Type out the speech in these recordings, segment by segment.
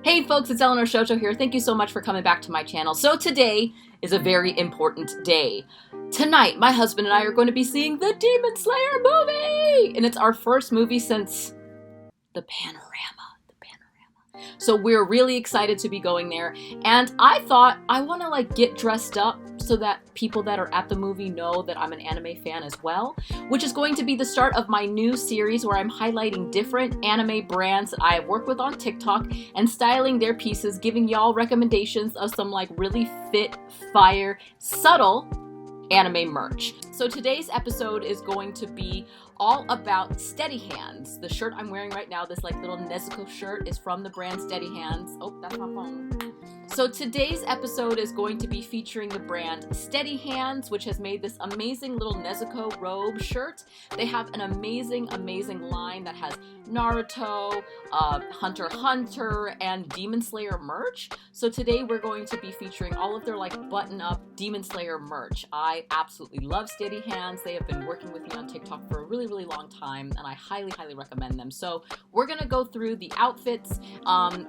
Hey folks, it's EllenoreShoto here. Thank you so much for coming back to my channel. So today is a very important day. Tonight, my husband and I are going to be seeing the Demon Slayer movie! And it's our first movie since the Panorama. So we're really excited to be going there. And I thought I want to get dressed up so that people that are at the movie know that I'm an anime fan as well, which is going to be the start of my new series where I'm highlighting different anime brands that I have worked with on TikTok and styling their pieces, giving y'all recommendations of some really fit, fire, subtle anime merch. So today's episode is going to be all about Steady Hands. The shirt I'm wearing right now, this little Nezuko shirt, is from the brand Steady Hands. Oh, that's my phone. So today's episode is going to be featuring the brand Steady Hands, which has made this amazing little Nezuko robe shirt. They have an amazing line that has Naruto, Hunter x Hunter, and Demon Slayer merch. So today we're going to be featuring all of their button-up Demon Slayer merch. I absolutely love Steady Hands. They have been working with me on TikTok for a really long time, and I highly recommend them. So we're gonna go through the outfits.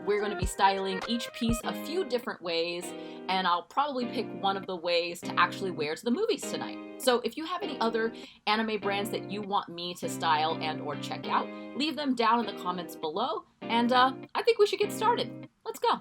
We're gonna be styling each piece a few different ways, and I'll probably pick one of the ways to actually wear to the movies tonight. So if you have any other anime brands that you want me to style and or check out, leave them down in the comments below, and I think we should get started. Let's go.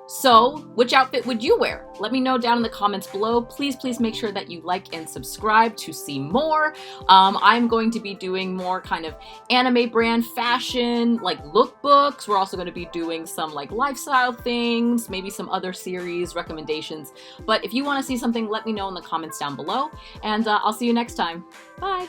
So, which outfit would you wear? Let me know down in the comments below. Please make sure that you like and subscribe to see more. I'm going to be doing more kind of anime brand fashion, lookbooks. We're also going to be doing some lifestyle things, maybe some other series recommendations. But if you want to see something, let me know in the comments down below. And I'll see you next time. Bye!